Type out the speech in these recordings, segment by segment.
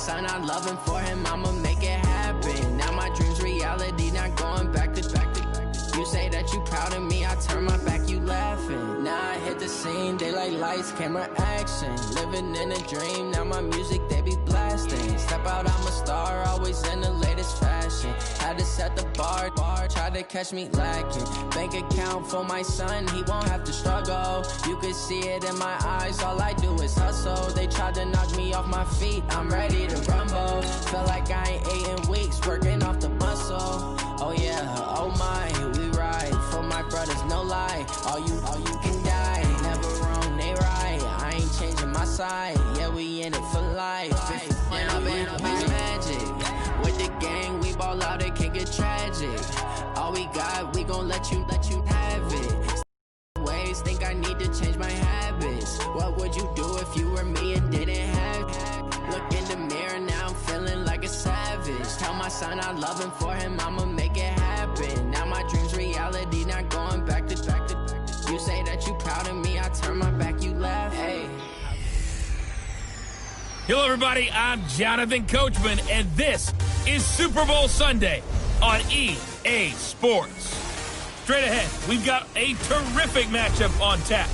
son, I love him. For him, I'ma make it happen. Now my dream's reality, not going back to back to back. You say that you proud of me, I turn my back, you laughing. Now I hit the scene, daylight lights, camera action. Living in a dream, now my music, they be blasting. Step out, I'm a star, always in the latest fashion. Had to set the bar, try to catch me lacking. Bank account for my son, he won't have to struggle. You can see it in my eyes, all I do is hustle. They tried to knock me off my feet, I'm ready to rumble. Feel like I ain't ate in weeks, working off the muscle. Oh yeah, oh my, we ride for my brothers, no lie. All you can die, never wrong, they right. I ain't changing my side, yeah, we in it for life. And I've been magic. With the gang, we ball out, it can get tragic. All we got, we gon' let you have it. Ways, think I need to change my habits. What would you do if you were me and didn't have it? Look in the mirror, now I'm feeling like a savage. Tell my son I love him, for him, I'ma make it happen. Now my dream's reality, not going back to back to back. You say that you proud of me, I turn my back, you laugh. Hey. Hello, everybody. I'm Jonathan Coachman, and this is Super Bowl Sunday on EA Sports. Straight ahead, we've got a terrific matchup on tap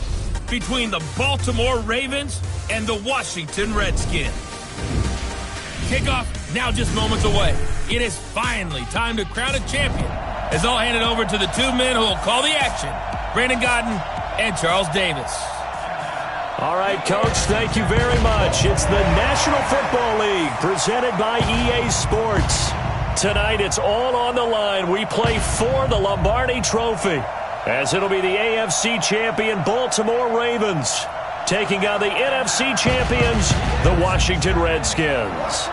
between the Baltimore Ravens and the Washington Redskins. Kickoff now just moments away. It is finally time to crown a champion, as I'll hand it over to the two men who will call the action, Brandon Gaudin and Charles Davis. All right, Coach, thank you very much. It's the National Football League presented by EA Sports. Tonight, it's all on the line. We play for the Lombardi Trophy, as it'll be the AFC champion Baltimore Ravens taking on the NFC champions, the Washington Redskins.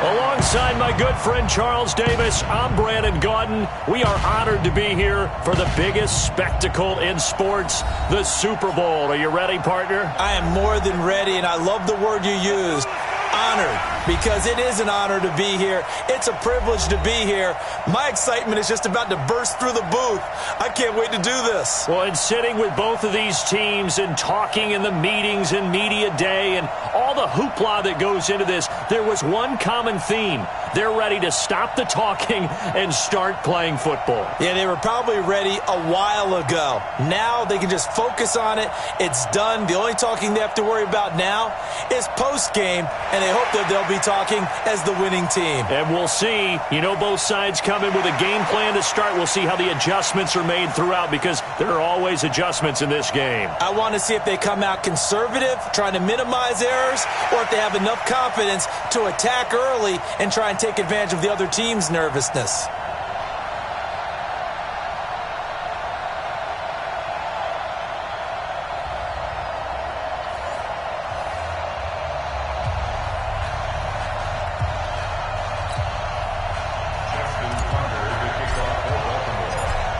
Alongside my good friend Charles Davis, I'm Brandon Gaudin. We are honored to be here for the biggest spectacle in sports, the Super Bowl. Are you ready, partner? I am more than ready, and I love the word you used. Honored, because it is an honor to be here. It's a privilege to be here. My excitement is just about to burst through the booth. I can't wait to do this. Well, and sitting with both of these teams and talking in the meetings and media day and all the hoopla that goes into this, there was one common theme. They're ready to stop the talking and start playing football. Yeah, they were probably ready a while ago. Now they can just focus on it. It's done. The only talking they have to worry about now is post-game, and they hope that they'll be talking as the winning team. And we'll see. You know, both sides come in with a game plan to start. We'll see how the adjustments are made throughout, because there are always adjustments in this game. I want to see if they come out conservative, trying to minimize errors, or if they have enough confidence to attack early and try and take advantage of the other team's nervousness.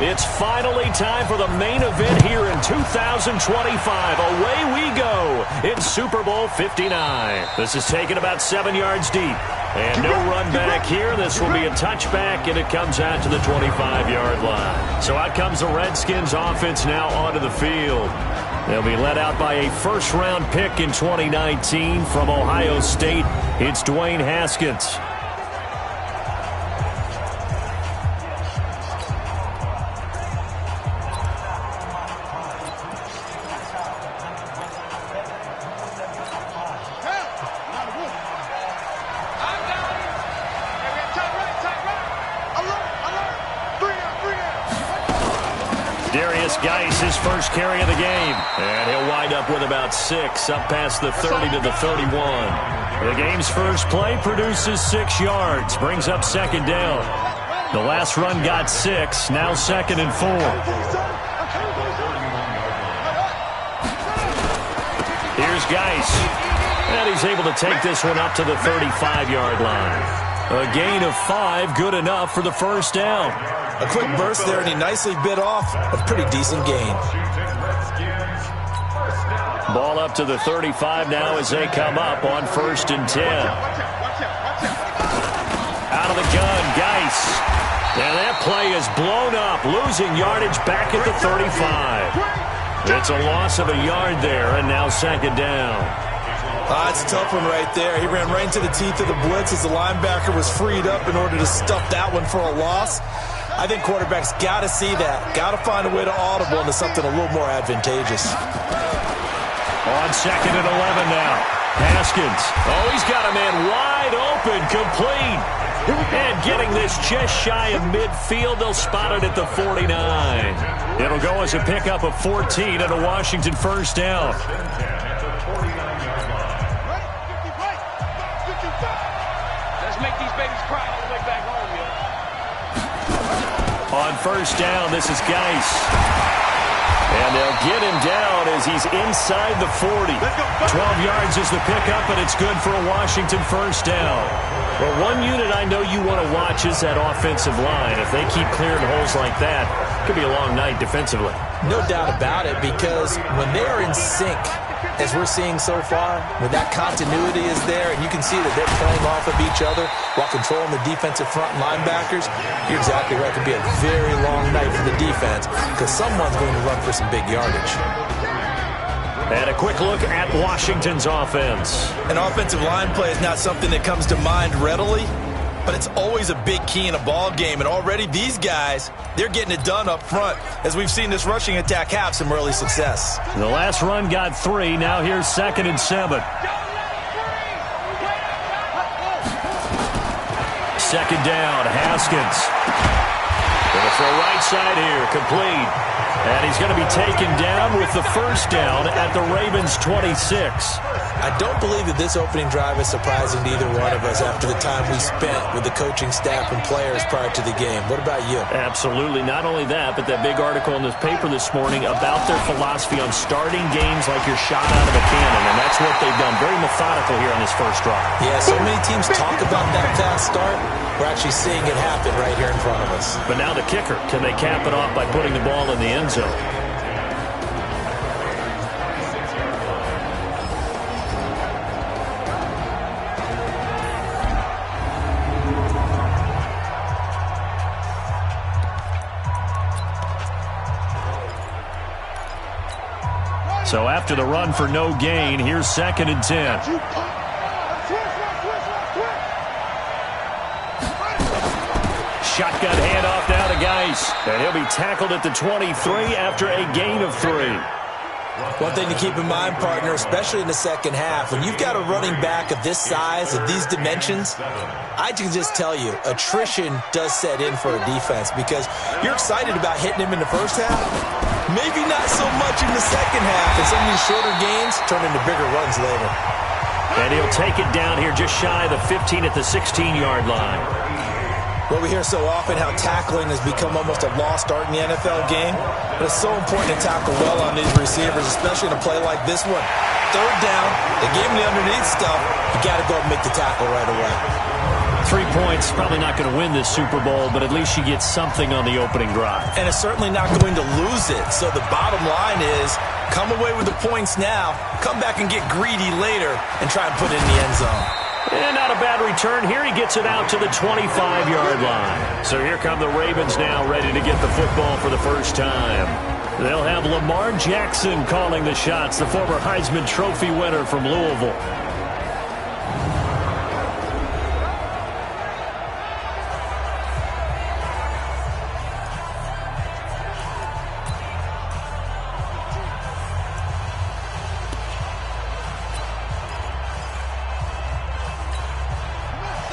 It's finally time for the main event here in 2025. Away we go in Super Bowl 59. This is taken about 7 yards deep. And no run back here. This will be a touchback, and it comes out to the 25-yard line. So out comes the Redskins offense now onto the field. They'll be led out by a first-round pick in 2019 from Ohio State. It's Dwayne Haskins. Geis, his first carry of the game. And he'll wind up with about 6, up past the 30 to the 31. The game's first play produces 6 yards, brings up second down. The last run got 6, now 2nd and 4. Here's Geis. And he's able to take this one up to the 35-yard line. A gain of 5, good enough for the first down. A quick burst there, and he nicely bit off a pretty decent gain. Ball up to the 35 now as they come up on 1st and 10. Out of the gun, Geis. And that play is blown up, losing yardage back at the 35. It's a loss of a yard there, and now 2nd down. It's a tough one right there. He ran right into the teeth of the blitz as the linebacker was freed up in order to stuff that one for a loss. I think quarterbacks got to see that. Got to find a way to audible into something a little more advantageous. On 2nd and 11 now. Haskins. Oh, he's got a man wide open, complete. And getting this just shy of midfield, they'll spot it at the 49. It'll go as a pickup of 14 and a Washington first down. Let's make these babies cry all the way back home, yo. On first down, this is Geis. And they'll get him down as he's inside the 40. 12 yards is the pickup, and it's good for a Washington first down. Well, one unit I know you want to watch is that offensive line. If they keep clearing holes like that, it could be a long night defensively. No doubt about it, because when they are in sync, as we're seeing so far, when that continuity is there, and you can see that they're playing off of each other while controlling the defensive front linebackers, you're exactly right. It could be a very long night for the defense because someone's going to run for some big yardage. And a quick look at Washington's offense. An offensive line play is not something that comes to mind readily, but it's always a big key in a ball game. And already these guys, they're getting it done up front as we've seen this rushing attack have some early success. The last run got 3. Now here's 2nd and 7. Second down, Haskins. Going to throw right side here, complete. And he's going to be taken down with the first down at the Ravens' 26. I don't believe that this opening drive is surprising to either one of us after the time we spent with the coaching staff and players prior to the game. What about you? Absolutely. Not only that, but that big article in this paper this morning about their philosophy on starting games like you're shot out of a cannon, and that's what they've done. Very methodical here on this first drive. Yeah, so many teams talk about that fast start. We're actually seeing it happen right here in front of us. But now the kicker. Can they cap it off by putting the ball in the end zone? So after the run for no gain, here's 2nd and 10. Shotgun handoff now to Geis. And he'll be tackled at the 23 after a gain of 3. One thing to keep in mind, partner, especially in the second half, when you've got a running back of this size, of these dimensions, I can just tell you, attrition does set in for a defense because you're excited about hitting him in the first half. Maybe not so much in the second half, and some of these shorter gains turn into bigger runs later. And he'll take it down here just shy of the 15 at the 16-yard line. Well, we hear so often how tackling has become almost a lost art in the NFL game, but it's so important to tackle well on these receivers, especially in a play like this one. Third down, they gave him the underneath stuff. You got to go and make the tackle right away. 3 points, probably not going to win this Super Bowl, but at least you get something on the opening drive. And it's certainly not going to lose it. So the bottom line is, come away with the points now, come back and get greedy later, and try and put it in the end zone. And not a bad return. Here he gets it out to the 25-yard line. So here come the Ravens now, ready to get the football for the first time. They'll have Lamar Jackson calling the shots, the former Heisman Trophy winner from Louisville.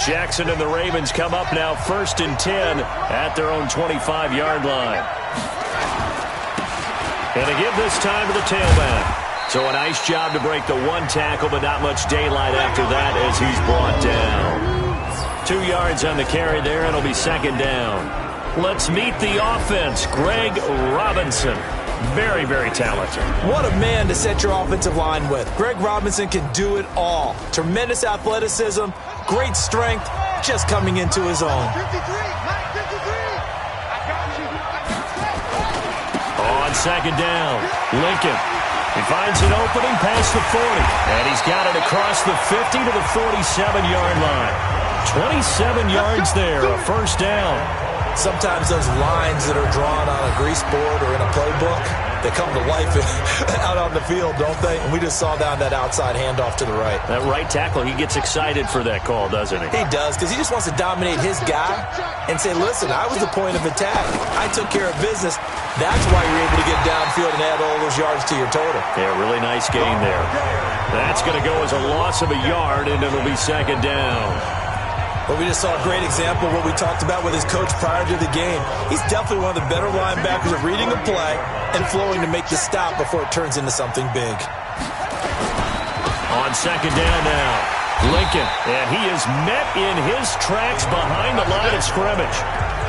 Jackson and the Ravens come up now 1st and 10 at their own 25-yard line. And they give this time to the tailback. So a nice job to break the one tackle, but not much daylight after that as he's brought down. 2 yards on the carry there, and it'll be 2nd down. Let's meet the offense. Greg Robinson. Very, very talented. What a man to set your offensive line with. Greg Robinson can do it all. Tremendous athleticism, great strength, just coming into his own. On 2nd down, Lincoln. He finds an opening past the 40, and he's got it across the 50 to the 47-yard line. 27 yards there, a first down. Sometimes those lines that are drawn on a grease board or in a playbook, they come to life out on the field, don't they? And we just saw down that outside handoff to the right. That right tackle, he gets excited for that call, doesn't he? He does, because he just wants to dominate his guy and say, listen, I was the point of attack. I took care of business. That's why you're able to get downfield and add all those yards to your total. Yeah, really nice gain there. That's going to go as a loss of a yard, and it'll be second down. But we just saw a great example of what we talked about with his coach prior to the game. He's definitely one of the better linebackers of reading a play and flowing to make the stop before it turns into something big. On second down now, Lincoln, and he is met in his tracks behind the line of scrimmage.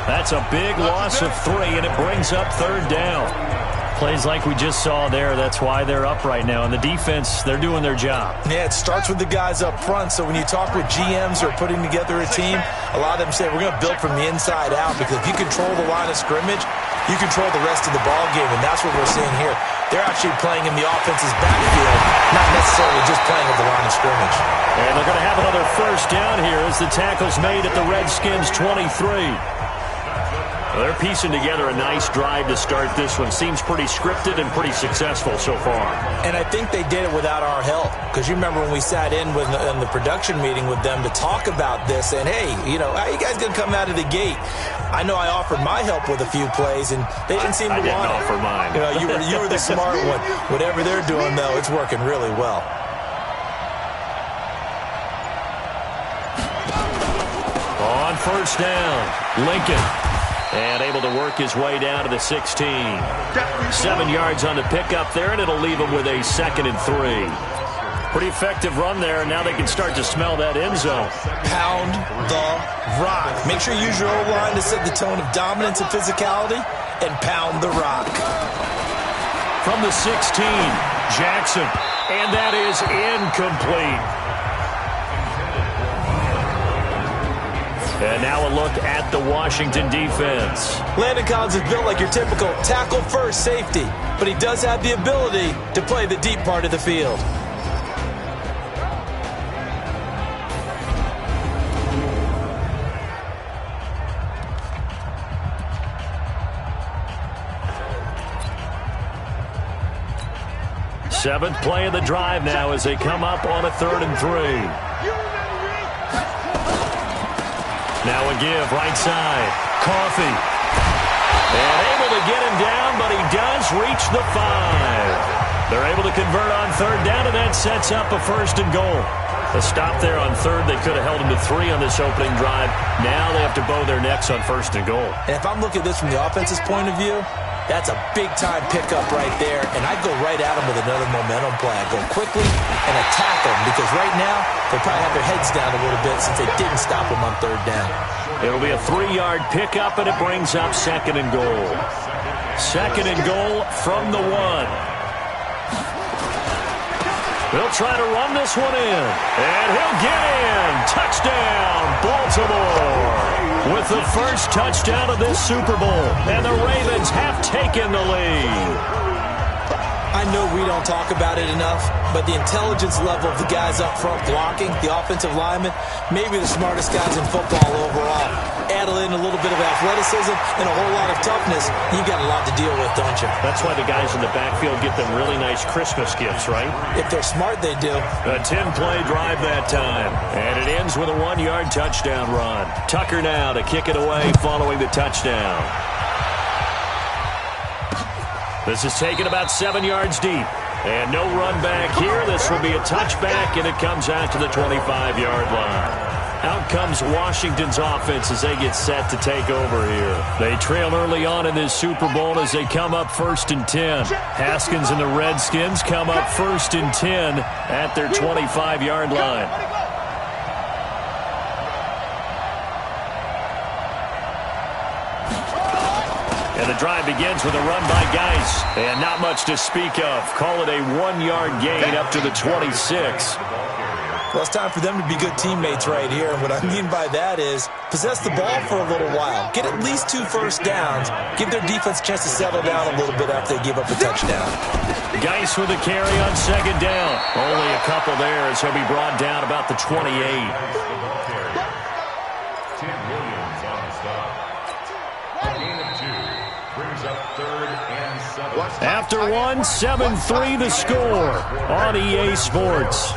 That's a big loss of 3, and it brings up third down. Plays like we just saw there, that's why they're up right now. And the defense, they're doing their job. Yeah, it starts with the guys up front. So when you talk with GMs who are putting together a team, a lot of them say we're going to build from the inside out, because if you control the line of scrimmage, you control the rest of the ball game, and that's what we're seeing here. They're actually playing in the offense's backfield, not necessarily just playing at the line of scrimmage. And they're going to have another first down here as the tackle's made at the Redskins' 23. Well, they're piecing together a nice drive to start this one. Seems pretty scripted and pretty successful so far. And I think they did it without our help, because you remember when we sat in the production meeting with them to talk about this, and hey, how are you guys going to come out of the gate? I know I offered my help with a few plays, and they didn't seem to want it. I didn't offer mine. You were the smart one. Whatever they're doing, though, it's working really well. On first down, Lincoln. And able to work his way down to the 16. 7 yards on the pickup there, and it'll leave him with a 2nd and 3. Pretty effective run there, and now they can start to smell that end zone. Pound the rock. Make sure you use your O-line to set the tone of dominance and physicality, and pound the rock. From the 16, Jackson. And that is incomplete. And now a look at the Washington defense. Landon Collins is built like your typical tackle-first safety, but he does have the ability to play the deep part of the field. Seventh play of the drive now as they come up on a 3rd and 3. Now a give, right side. Coffee. And able to get him down, but he does reach the 5. They're able to convert on 3rd down, and that sets up a 1st and goal. A stop there on 3rd. They could have held him to 3 on this opening drive. Now they have to bow their necks on 1st and goal. And if I'm looking at this from the offense's point of view, that's a big-time pickup right there, and I'd go right at them with another momentum play. I'd go quickly and attack them, because right now they probably have their heads down a little bit since they didn't stop them on 3rd down. It'll be a 3-yard pickup, and it brings up 2nd and goal. 2nd and goal from the 1. They'll try to run this one in, and he'll get in. Touchdown, Baltimore. With the first touchdown of this Super Bowl, and the Ravens have taken the lead. I know we don't talk about it enough, but the intelligence level of the guys up front blocking, the offensive linemen, maybe the smartest guys in football overall. Add in a little bit of athleticism and a whole lot of toughness, you got a lot to deal with, don't you? That's why the guys in the backfield get them really nice Christmas gifts, right? If they're smart, they do. A 10-play drive that time, and it ends with a 1-yard touchdown run. Tucker now to kick it away following the touchdown. This is taken about 7 yards deep. And no run back here. This will be a touchback, and it comes out to the 25-yard line. Out comes Washington's offense as they get set to take over here. They trail early on in this Super Bowl as they come up 1st and 10. Haskins and the Redskins come up 1st and 10 at their 25-yard line. And the drive begins with a run by Geis. And not much to speak of. Call it a 1-yard gain up to the 26. Well, it's time for them to be good teammates right here. And what I mean by that is possess the ball for a little while. Get at least 2 first downs. Give their defense a chance to settle down a little bit after they give up a touchdown. Geis with a carry on 2nd down. Only a couple there as he'll be brought down about the 28. After one, 7-3 the score on EA Sports.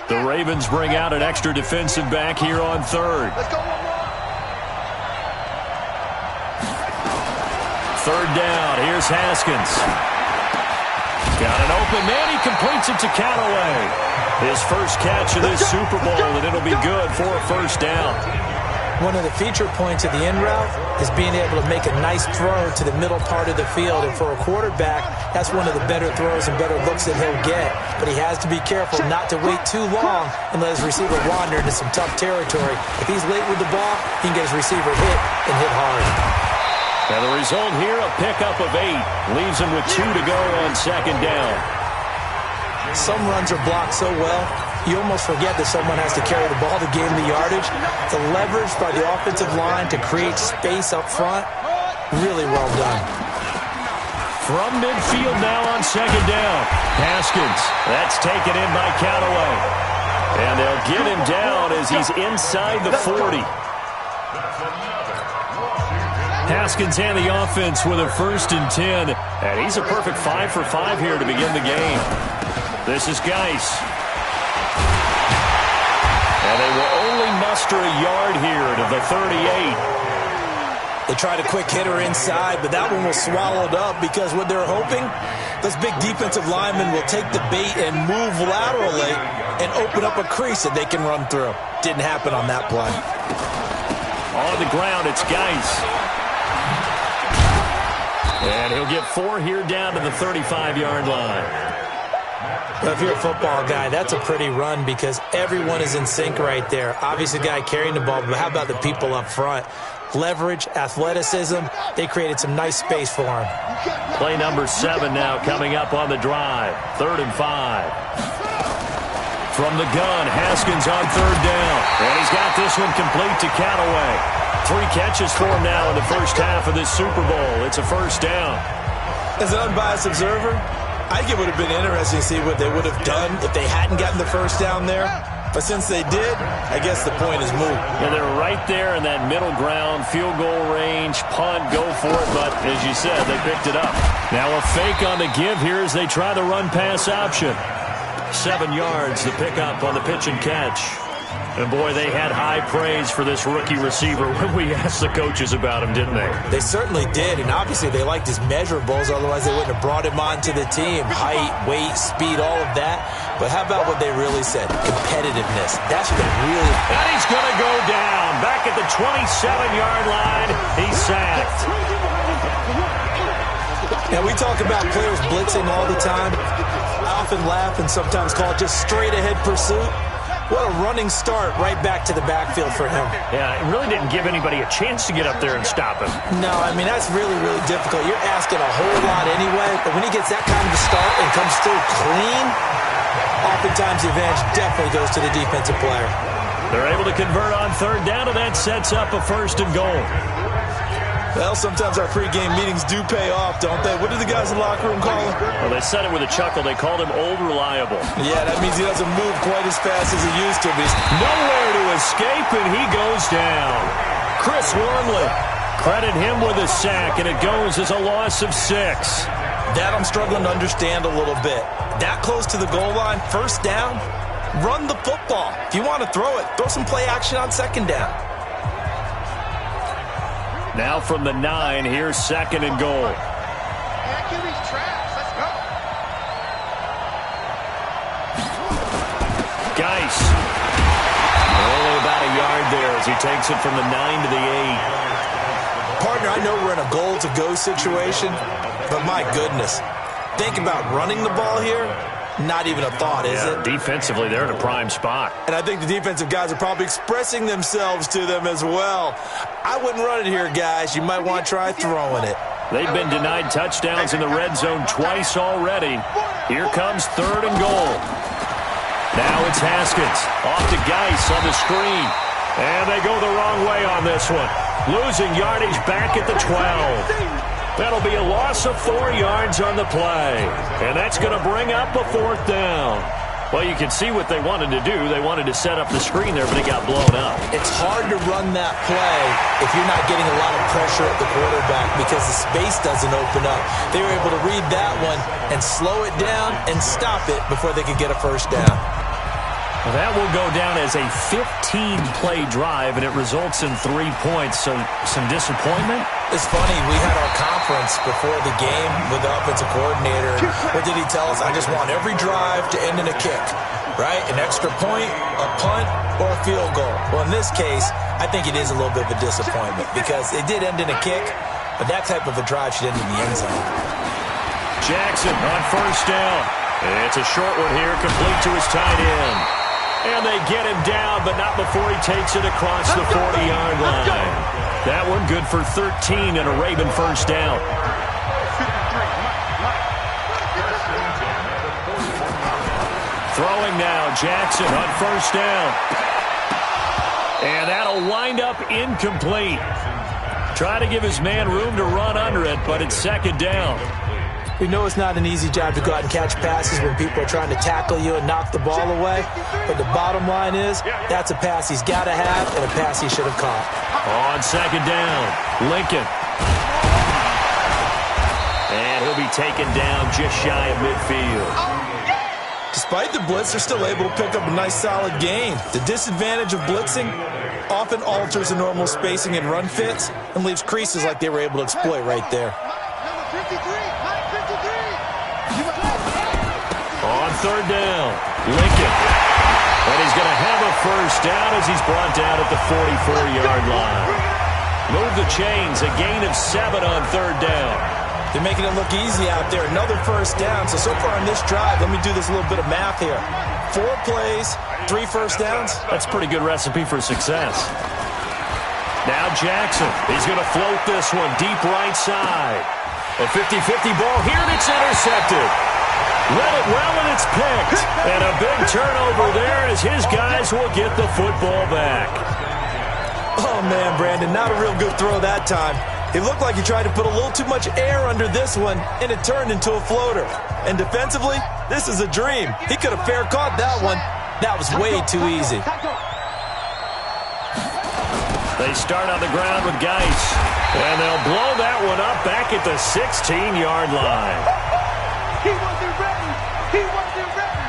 The Ravens bring out an extra defensive back here on third. Third down. Here's Haskins. Got an open man. He completes it to Callaway. His first catch of this Super Bowl, and it'll be good for a first down. One of the feature points of the in route is being able to make a nice throw to the middle part of the field. And for a quarterback, that's one of the better throws and better looks that he'll get. But he has to be careful not to wait too long and let his receiver wander into some tough territory. If he's late with the ball, he can get his receiver hit and hit hard. And the result here, a pickup of 8. Leaves him with 2 to go on second down. Some runs are blocked so well, you almost forget that someone has to carry the ball to gain the yardage. The leverage by the offensive line to create space up front, really well done. From midfield now on second down. Haskins, that's taken in by Callaway. And they'll get him down as he's inside the 40. Haskins and the offense with a 1st and 10. And he's a perfect 5 for 5 here to begin the game. This is Geis. And they will only muster a yard here to the 38. They tried a quick hitter inside, but that one was swallowed up because what they're hoping, those big defensive linemen will take the bait and move laterally and open up a crease that they can run through. Didn't happen on that play. On the ground, it's Geis. And he'll get 4 here down to the 35-yard line. But if you're a football guy, that's a pretty run because everyone is in sync right there. Obviously, the guy carrying the ball, but how about the people up front? Leverage, athleticism, they created some nice space for him. Play number 7 now coming up on the drive. 3rd and 5. From the gun, Haskins on 3rd down. And he's got this one complete to Callaway. 3 catches for him now in the first half of this Super Bowl. It's a first down. As an unbiased observer, I think it would have been interesting to see what they would have done if they hadn't gotten the first down there. But since they did, I guess the point is moot. Yeah, they're right there in that middle ground, field goal range, punt, go for it. But as you said, they picked it up. Now a fake on the give here as they try the run-pass option. 7 yards, the pickup on the pitch and catch. And, boy, they had high praise for this rookie receiver when we asked the coaches about him, didn't they? They certainly did, and obviously they liked his measurables. Otherwise, they wouldn't have brought him onto the team. Height, weight, speed, all of that. But how about what they really said? Competitiveness. That's what they really... And he's going to go down. Back at the 27-yard line, he's sacked. Now, we talk about players blitzing all the time. I often laugh and sometimes call it just straight-ahead pursuit. What a running start right back to the backfield for him. Yeah, it really didn't give anybody a chance to get up there and stop him. No, I mean, that's really, really difficult. You're asking a whole lot anyway, but when he gets that kind of a start and comes through clean, oftentimes the advantage definitely goes to the defensive player. They're able to convert on 3rd down, and that sets up a 1st and goal. Well, sometimes our pregame meetings do pay off, don't they? What do the guys in the locker room call him? Well, they said it with a chuckle. They called him Old Reliable. Yeah, that means he doesn't move quite as fast as he used to. But he's nowhere to escape, and he goes down. Chris Wormley, credit him with a sack, and it goes as a loss of 6. That I'm struggling to understand a little bit. That close to the goal line, 1st down, run the football. If you want to throw it, throw some play action on 2nd down. Now from the 9, here's 2nd and goal. Geis. Only about a yard there as he takes it from the 9 to the 8. Partner, I know we're in a goal-to-go situation, but my goodness. Think about running the ball here. Not even a thought, is it? Defensively, they're in a prime spot. And I think the defensive guys are probably expressing themselves to them as well. I wouldn't run it here, guys. You might want to try throwing it. They've been denied touchdowns in the red zone twice already. Here comes 3rd and goal. Now it's Haskins. Off to Geis on the screen. And they go the wrong way on this one. Losing yardage back at the 12. That'll be a loss of 4 yards on the play. And that's going to bring up a 4th down. Well, you can see what they wanted to do. They wanted to set up the screen there, but it got blown up. It's hard to run that play if you're not getting a lot of pressure at the quarterback because the space doesn't open up. They were able to read that one and slow it down and stop it before they could get a first down. Well, that will go down as a 15-play drive, and it results in 3 points. So some disappointment? It's funny. We had our conference before the game with the offensive coordinator. And what did he tell us? I just want every drive to end in a kick, right? An extra point, a punt, or a field goal. Well, in this case, I think it is a little bit of a disappointment because it did end in a kick, but that type of a drive should end in the end zone. Jackson on first down. It's a short one here, complete to his tight end. And they get him down, but not before he takes it across the 40-yard line. That one good for 13 and a Raven first down. Throwing now, Jackson on first down. And that'll wind up incomplete. Try to give his man room to run under it, but it's second down. We know it's not an easy job to go out and catch passes when people are trying to tackle you and knock the ball away. But the bottom line is that's a pass he's got to have and a pass he should have caught. On second down, Lincoln. And he'll be taken down just shy of midfield. Despite the blitz, they're still able to pick up a nice solid gain. The disadvantage of blitzing often alters the normal spacing and run fits and leaves creases like they were able to exploit right there. On third down, Lincoln. And he's going to have a first down as he's brought down at the 44-yard line. Move the chains, a gain of 7 on third down. They're making it look easy out there. Another first down. So far in this drive, let me do this little bit of math here. 4 plays, 3 first downs. That's a pretty good recipe for success. Now Jackson. He's going to float this one deep right side. A 50-50 ball here, and it's intercepted. Read it well, and it's picked. And a big turnover there as his guys will get the football back. Oh, man, Brandon, not a real good throw that time. It looked like he tried to put a little too much air under this one, and it turned into a floater. And defensively, this is a dream. He could have fair caught that one. That was way too easy. They start on the ground with Geis, and they'll blow that one up back at the 16-yard line. He wasn't ready. He wasn't ready.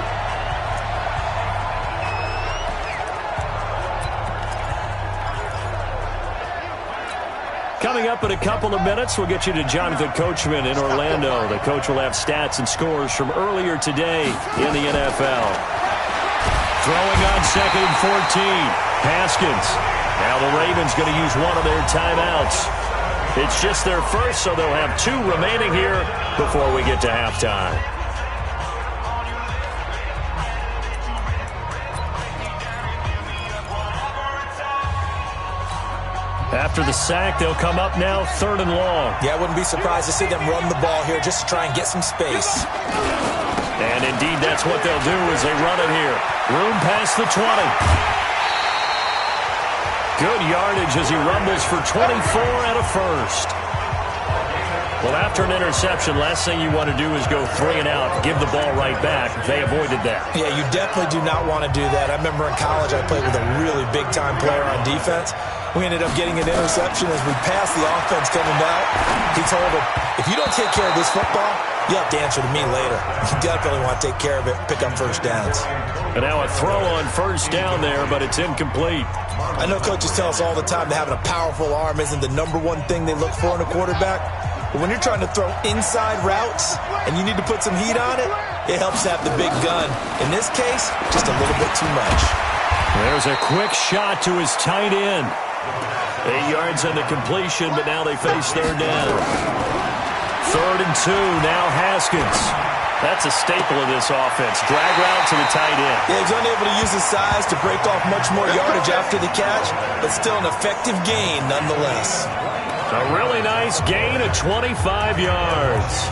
Coming up in a couple of minutes, we'll get you to Jonathan Coachman in Orlando. The coach will have stats and scores from earlier today in the NFL. Throwing on second and 14. Haskins. Now the Ravens going to use one of their timeouts. It's just their first, so they'll have 2 remaining here before we get to halftime. After the sack, they'll come up now 3rd and long. Yeah, I wouldn't be surprised to see them run the ball here just to try and get some space. And indeed, that's what they'll do as they run it here. Room past the 20. Good yardage as he rumbles for 24 and a first. Well, after an interception, last thing you want to do is go 3 and out, give the ball right back. They avoided that. Yeah, you definitely do not want to do that. I remember in college I played with a really big-time player on defense. We ended up getting an interception as we passed the offense coming out. He told him, if you don't take care of this football, you have to answer to me later. You definitely want to take care of it, pick up first downs. And now a throw on first down there, but it's incomplete. I know coaches tell us all the time that having a powerful arm isn't the #1 thing they look for in a quarterback. But when you're trying to throw inside routes and you need to put some heat on it, it helps to have the big gun. In this case, just a little bit too much. There's a quick shot to his tight end. 8 yards on the completion, but now they face 3rd down. 3rd and 2, now Haskins. That's a staple of this offense. Drag route to the tight end. Yeah, he's unable to use his size to break off much more yardage after the catch, but still an effective gain nonetheless. A really nice gain of 25 yards.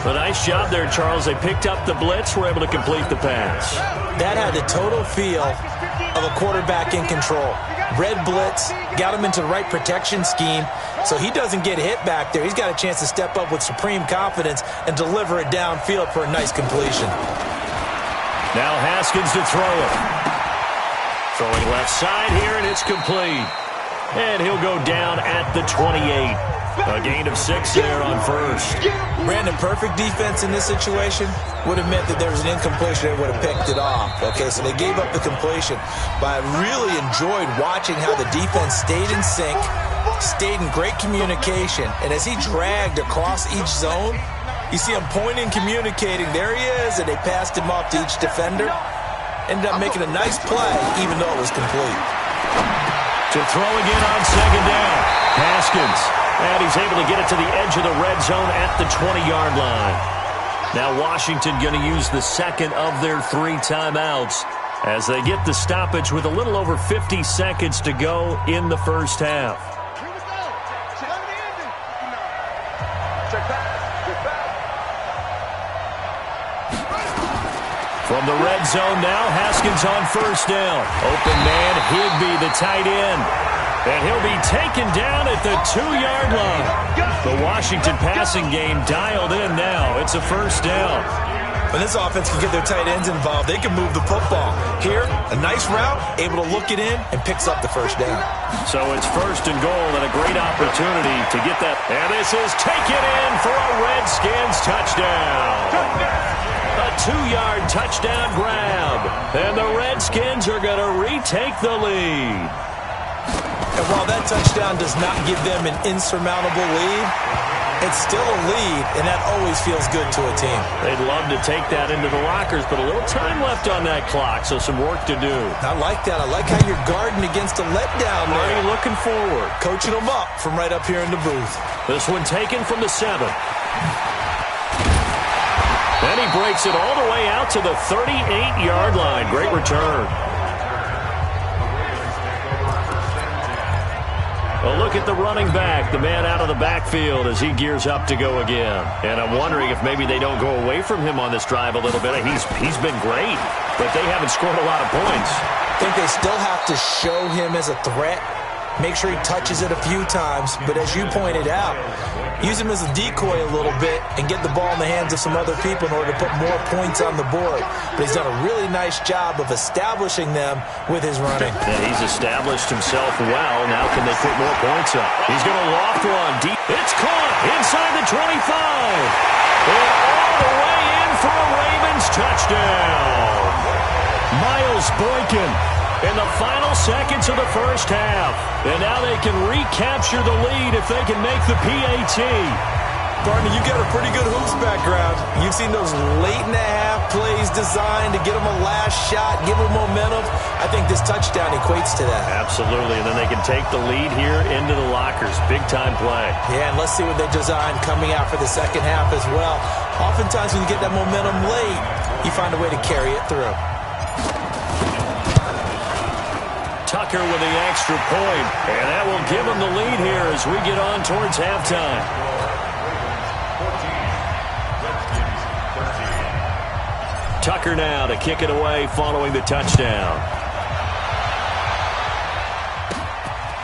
A nice job there, Charles. They picked up the blitz, were able to complete the pass. That had the total feel of a quarterback in control. Red blitz, got him into the right protection scheme, so he doesn't get hit back there. He's got a chance to step up with supreme confidence and deliver it downfield for a nice completion. Now Haskins to throw it. Throwing left side here, and it's complete. And he'll go down at the 28. A gain of 6 there on first. Brandon, perfect defense in this situation would have meant that there was an incompletion. They would have picked it off. Okay, so they gave up the completion. But I really enjoyed watching how the defense stayed in sync, stayed in great communication. And as he dragged across each zone, you see him pointing, communicating. There he is, and they passed him off to each defender. Ended up making a nice play, even though it was complete. To throw again on second down. Haskins. And he's able to get it to the edge of the red zone at the 20-yard line. Now Washington going to use the second of their 3 timeouts as they get the stoppage with a little over 50 seconds to go in the first half. From the red zone now, Haskins on first down. Open man, Higbee, the tight end. And he'll be taken down at the 2-yard line. The Washington passing game dialed in now. It's a first down. When this offense can get their tight ends involved, they can move the football. Here, a nice route, able to look it in, and picks up the first down. So it's first and goal and a great opportunity to get that. And this is taken in for a Redskins touchdown. A 2-yard touchdown grab. And the Redskins are going to retake the lead. And while that touchdown does not give them an insurmountable lead, it's still a lead, and that always feels good to a team. They'd love to take that into the lockers, but a little time left on that clock, so some work to do. I like that. I like how you're guarding against a letdown there. Already looking forward. Coaching them up from right up here in the booth. This one taken from the 7. Then he breaks it all the way out to the 38-yard line. Great return. A look at the running back, the man out of the backfield as he gears up to go again. And I'm wondering if maybe they don't go away from him on this drive a little bit. He's been great, but they haven't scored a lot of points. I think they still have to show him as a threat, make sure he touches it a few times. But as you pointed out, use him as a decoy a little bit and get the ball in the hands of some other people in order to put more points on the board. But he's done a really nice job of establishing them with his running. Yeah, he's established himself well. Now can they put more points up? He's going to loft one deep. It's caught inside the 25. And all the way in for a Ravens touchdown. Miles Boykin in the final seconds of the first half. And now they can recapture the lead if they can make the PAT. Partner, you got a pretty good hoops background. You've seen those late-in-the-half plays designed to get them a last shot, give them momentum. I think this touchdown equates to that. Absolutely, and then they can take the lead here into the lockers. Big-time play. Yeah, and let's see what they design coming out for the second half as well. Oftentimes when you get that momentum late, you find a way to carry it through. Tucker with the extra point, and that will give them the lead here as we get on towards halftime. Tucker now to kick it away following the touchdown.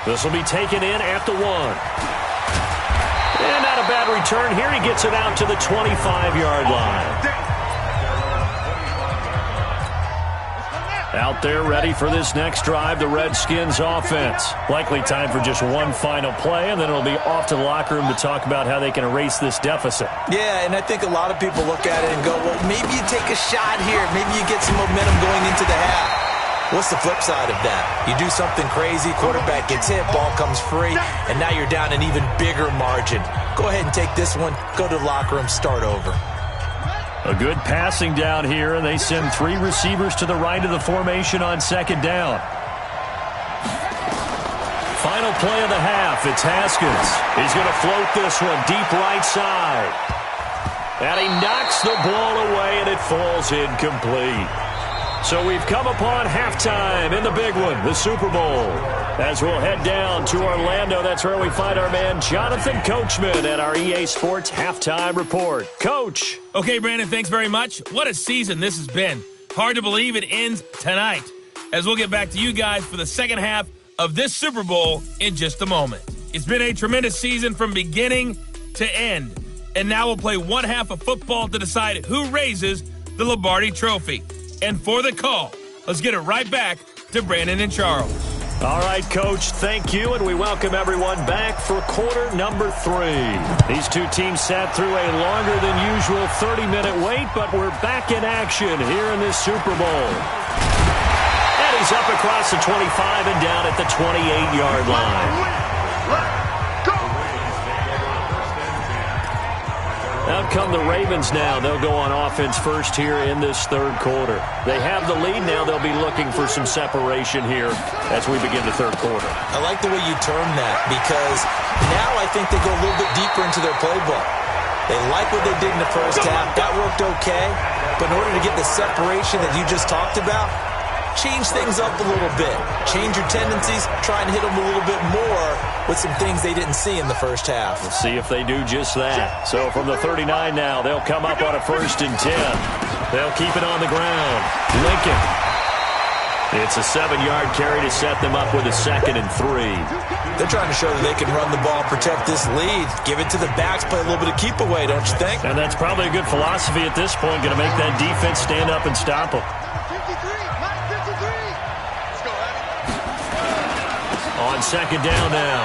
This will be taken in at the 1. And not a bad return here. He gets it out to the 25-yard line. Out there ready for this next drive, the Redskins offense. Likely time for just one final play, and then it'll be off to the locker room to talk about how they can erase this deficit. Yeah, and I think a lot of people look at it and go, well, maybe you take a shot here. Maybe you get some momentum going into the half. What's the flip side of that? You do something crazy, quarterback gets hit, ball comes free, and now you're down an even bigger margin. Go ahead and take this one, go to the locker room, start over. A good passing down here, and they send 3 receivers to the right of the formation on second down. Final play of the half, it's Haskins. He's going to float this one deep right side. And he knocks the ball away, and it falls incomplete. So we've come upon halftime in the big one, the Super Bowl. As we'll head down to Orlando, that's where we find our man Jonathan Coachman at our EA Sports Halftime Report. Coach. Okay, Brandon, thanks very much. What a season this has been. Hard to believe it ends tonight, as we'll get back to you guys for the second half of this Super Bowl in just a moment. It's been a tremendous season from beginning to end, and now we'll play one half of football to decide who raises the Lombardi Trophy. And for the call, let's get it right back to Brandon and Charles. All right, Coach, thank you, and we welcome everyone back for quarter number 3. These two teams sat through a longer than usual 30-minute wait, but we're back in action here in this Super Bowl. And he's up across the 25 and down at the 28-yard line. Out come the Ravens now. They'll go on offense first here in this third quarter. They have the lead now. They'll be looking for some separation here as we begin the third quarter. I like the way you term that because now I think they go a little bit deeper into their playbook. They like what they did in the first half. That worked okay. But in order to get the separation that you just talked about, change things up a little bit. Change your tendencies. Try and hit them a little bit more with some things they didn't see in the first half. We'll see if they do just that. So from the 39 now, they'll come up on a 1st and 10. They'll keep it on the ground. Lincoln. It's a 7-yard carry to set them up with a 2nd and 3. They're trying to show that they can run the ball, protect this lead. Give it to the backs, play a little bit of keep away, don't you think? And that's probably a good philosophy at this point. Going to make that defense stand up and stop them. On 2nd down now,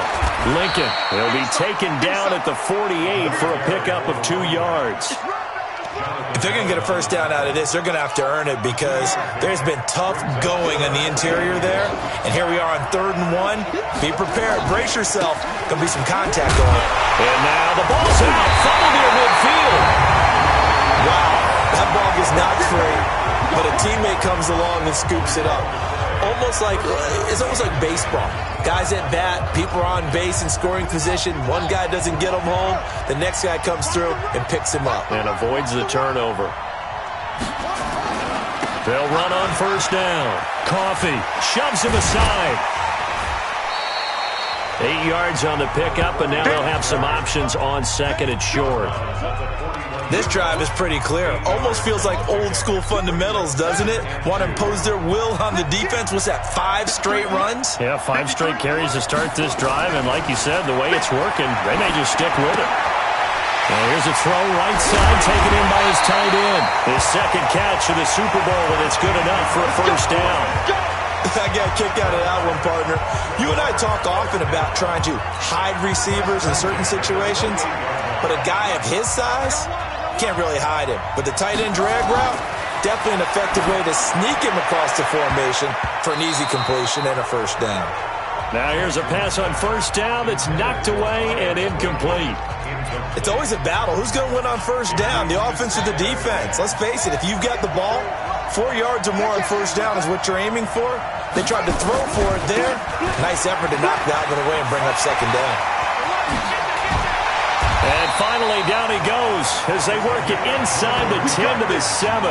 Lincoln will be taken down at the 48 for a pickup of 2 yards. If they're going to get a first down out of this, they're going to have to earn it because there's been tough going on the interior there. And here we are on 3rd and 1. Be prepared. Brace yourself. Going to be some contact going. And now the ball's out. Funneled near midfield. Wow. That ball gets knocked free, but a teammate comes along and scoops it up. It's almost like baseball. Guys at bat, people are on base in scoring position. One guy doesn't get him home. The next guy comes through and picks him up. And avoids the turnover. They'll run on 1st down. Coffee shoves him aside. 8 yards on the pickup, and now they'll have some options on 2nd and short. This drive is pretty clear. Almost feels like old school fundamentals, doesn't it? Want to impose their will on the defense. What's that, 5 straight runs? Yeah, 5 straight carries to start this drive. And like you said, the way it's working, they may just stick with it. And here's a throw right side, taken in by his tight end. His 2nd catch of the Super Bowl, and it's good enough for a 1st down. I got a kick out of that one, partner. You and I talk often about trying to hide receivers in certain situations, but a guy of his size can't really hide him. But the tight end drag route, definitely an effective way to sneak him across the formation for an easy completion and a 1st down. Now here's a pass on 1st down that's knocked away and incomplete. It's always a battle. Who's going to win on 1st down, the offense or the defense? Let's face it, if you've got the ball, 4 yards or more on 1st down is what you're aiming for. They tried to throw for it there. Nice effort to knock that one away and bring up 2nd down. And finally, down he goes as they work it inside the 10 to the 7.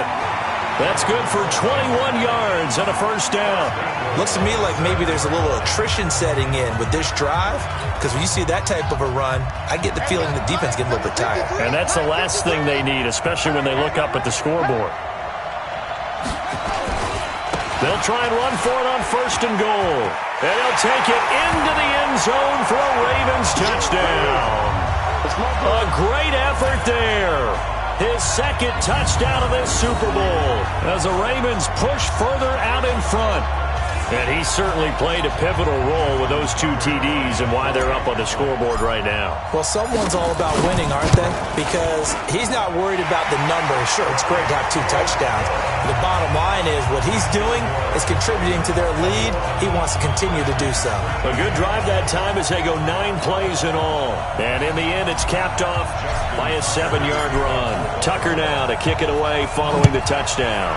That's good for 21 yards and a 1st down. Looks to me like maybe there's a little attrition setting in with this drive, because when you see that type of a run, I get the feeling the defense getting a little bit tired. And that's the last thing they need, especially when they look up at the scoreboard. They'll try and run for it on 1st and goal. And they'll take it into the end zone for a Ravens touchdown. A great effort there. His 2nd touchdown of this Super Bowl as the Ravens push further out in front. And he certainly played a pivotal role with those 2 TDs and why they're up on the scoreboard right now. Well, someone's all about winning, aren't they? Because he's not worried about the numbers. Sure, it's great to have 2 touchdowns. The bottom line is what he's doing is contributing to their lead. He wants to continue to do so. A good drive that time as they go 9 plays in all. And in the end, it's capped off by a 7-yard run. Tucker now to kick it away following the touchdown.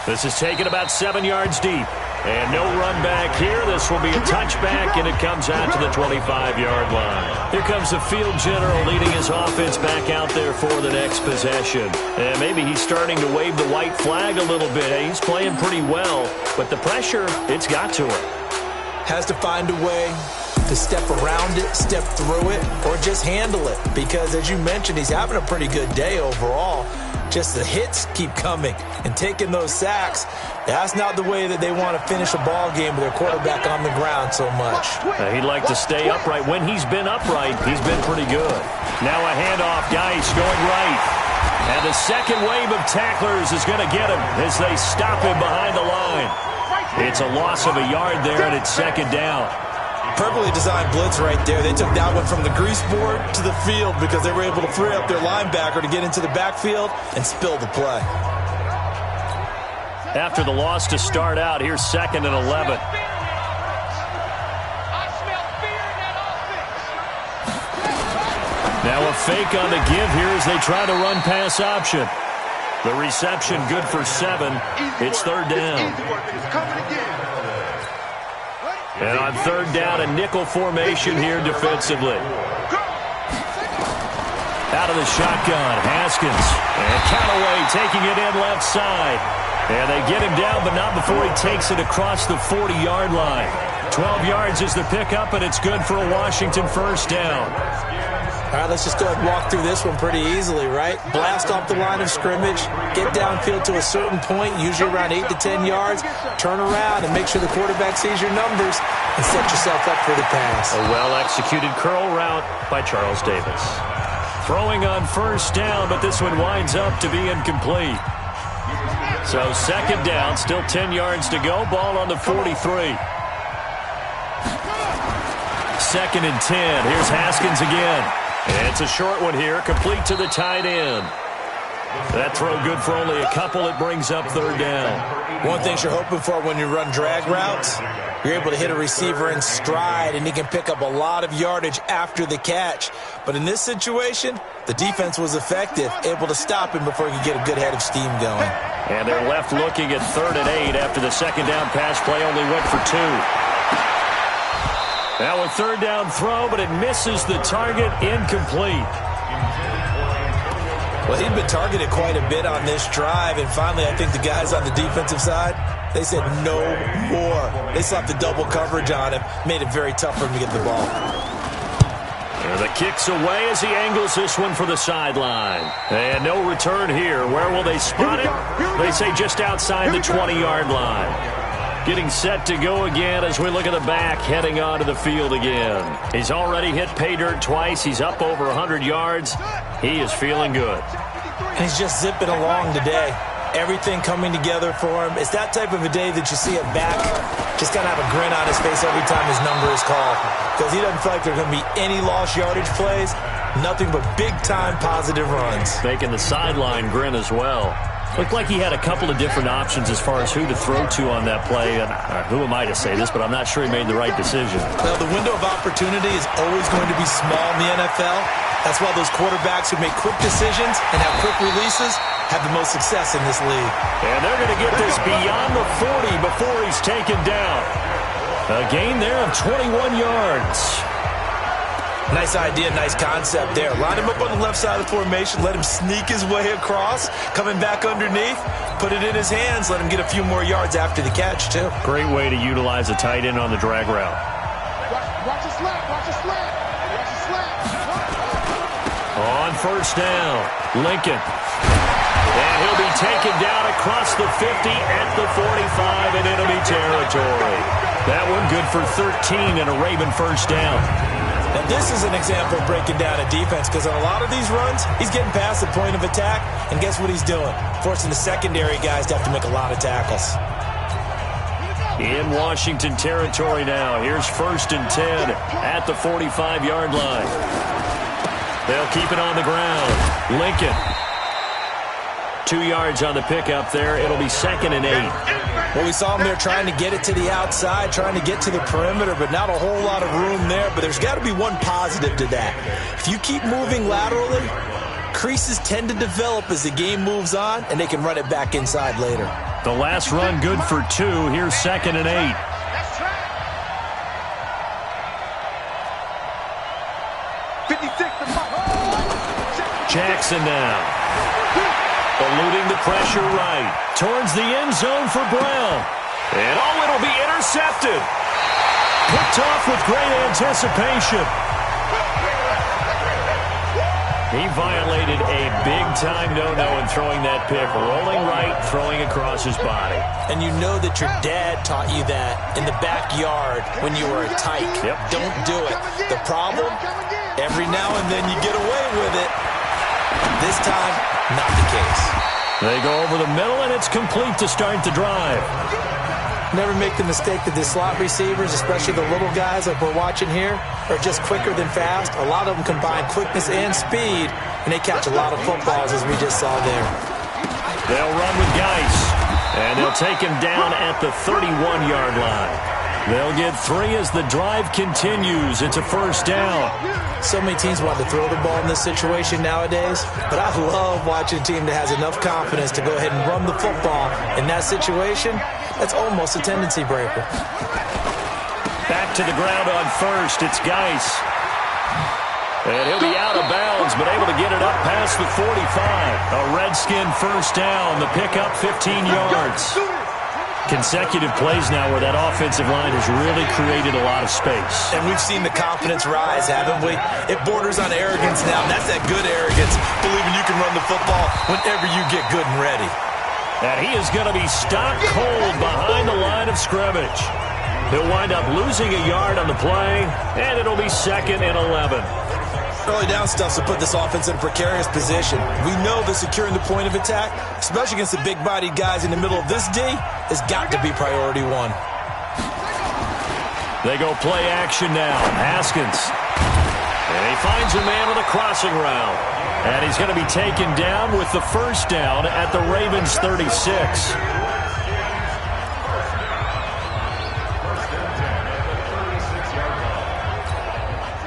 This is taken about 7 yards deep. And no run back here. This will be a touchback, and it comes out to the 25-yard line. Here comes the field general leading his offense back out there for the next possession. And maybe he's starting to wave the white flag a little bit. He's playing pretty well, but the pressure, it's got to him. Has to find a way to step around it, step through it, or just handle it. Because, as you mentioned, he's having a pretty good day overall. Just the hits keep coming and taking those sacks. That's not the way that they want to finish a ball game with their quarterback on the ground so much. He'd like to stay upright. When he's been upright, he's been pretty good. Now a handoff. Geis going right. And the second wave of tacklers is going to get him as they stop him behind the line. It's a loss of a yard there, and it's second down. Perfectly designed blitz right there. They took that one from the grease board to the field because they were able to free up their linebacker to get into the backfield and spill the play. After the loss to start out, here's 2nd and 11. Now a fake on the give here as they try to run pass option. The reception good for 7. It's 3rd down. And on 3rd down, a nickel formation here defensively. Out of the shotgun, Haskins. And Callaway taking it in left side. And they get him down, but not before he takes it across the 40-yard line. 12 yards is the pickup, and it's good for a Washington 1st down. All right, let's just go ahead and walk through this one pretty easily, right? Blast off the line of scrimmage, get downfield to a certain point, usually around 8 to 10 yards, turn around and make sure the quarterback sees your numbers and set yourself up for the pass. A well-executed curl route by Charles Davis. Throwing on 1st down, but this one winds up to be incomplete. So 2nd down, still 10 yards to go, ball on the 43. 2nd and 10, here's Haskins again. And it's a short one here, complete to the tight end. That throw good for only a couple. It brings up 3rd down. One thing you're hoping for when you run drag routes, you're able to hit a receiver in stride, and he can pick up a lot of yardage after the catch. But in this situation, the defense was effective, able to stop him before he could get a good head of steam going. And they're left looking at 3rd and 8 after the 2nd down pass play only went for 2. Now a 3rd down throw, but it misses the target, incomplete. Well, he'd been targeted quite a bit on this drive, and finally I think the guys on the defensive side, they said no more. They slapped the double coverage on him, made it very tough for him to get the ball. And the kick's away as he angles this one for the sideline. And no return here. Where will they spot it? They say just outside the 20-yard line. Getting set to go again as we look at the back, heading onto the field again. He's already hit pay dirt twice. He's up over 100 yards. He is feeling good. And he's just zipping along today. Everything coming together for him. It's that type of a day that you see a back just kind of have a grin on his face every time his number is called. Because he doesn't feel like there are going to be any lost yardage plays. Nothing but big-time positive runs. Making the sideline grin as well. Looked like he had a couple of different options as far as who to throw to on that play. And who am I to say this, but I'm not sure he made the right decision. Well, the window of opportunity is always going to be small in the NFL. That's why those quarterbacks who make quick decisions and have quick releases have the most success in this league. And they're going to get this beyond the 40 before he's taken down. A gain there of 21 yards. Nice idea, nice concept there. Line him up on the left side of the formation, let him sneak his way across, coming back underneath, put it in his hands, let him get a few more yards after the catch, too. Great way to utilize a tight end on the drag route. Watch the slant, watch the slant, watch the slant. On 1st down, Lincoln. And he'll be taken down across the 50 at the 45 in enemy territory. That one good for 13 and a Raven 1st down. Now, this is an example of breaking down a defense because on a lot of these runs, he's getting past the point of attack, and guess what he's doing? Forcing the secondary guys to have to make a lot of tackles. In Washington territory now. Here's 1st and 10 at the 45-yard line. They'll keep it on the ground. Lincoln. 2 yards on the pickup there. It'll be 2nd and 8. Well, we saw him there trying to get it to the outside, trying to get to the perimeter, but not a whole lot of room there. But there's got to be one positive to that. If you keep moving laterally, creases tend to develop as the game moves on, and they can run it back inside later. The last run good for 2. Here's 2nd and 8. Jackson now. Eluding the pressure right. Towards the end zone for Brown. And it'll be intercepted. Picked off with great anticipation. He violated a big-time no-no in throwing that pick. Rolling right, throwing across his body. And you know that your dad taught you that in the backyard when you were a tyke. Yep. Don't do it. The problem, every now and then you get away with it. This time, not the case. They go over the middle, and it's complete to start the drive. Never make the mistake that the slot receivers, especially the little guys like we're watching here, are just quicker than fast. A lot of them combine quickness and speed, and they catch a lot of footballs, as we just saw there. They'll run with Geis, and they'll take him down at the 31-yard line. They'll get 3 as the drive continues. It's a first down. So many teams want to throw the ball in this situation nowadays, but I love watching a team that has enough confidence to go ahead and run the football. In that situation, that's almost a tendency breaker. Back to the ground on first. It's Geis. And he'll be out of bounds, but able to get it up past the 45. A Redskin first down. The pickup 15 yards. Consecutive plays now where that offensive line has really created a lot of space. And we've seen the confidence rise, haven't we? It borders on arrogance now, and that's that good arrogance, believing you can run the football whenever you get good and ready. And he is going to be stopped cold behind the line of scrimmage. He'll wind up losing a yard on the play, and it'll be 2nd and 11. Early down stuff to put this offense in a precarious position. We know that securing the point of attack, especially against the big-bodied guys in the middle of this D, has got to be priority 1. They go play action now. Haskins. And he finds a man with a crossing route. And he's going to be taken down with the first down at the Ravens 36.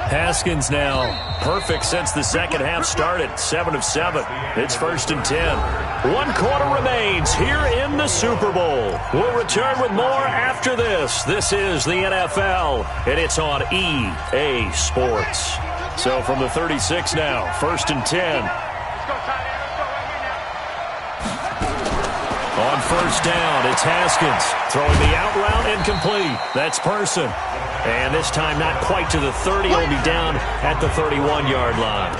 Haskins now perfect since the second half started. 7 of 7. It's 1st and 10. 1 quarter remains here in the Super Bowl. We'll return with more after this. This is the NFL, and it's on EA Sports. So from the 36 now, 1st and 10. On first down, it's Haskins. Throwing the out route incomplete. That's Person. And this time not quite to the 30. He'll be down at the 31-yard line.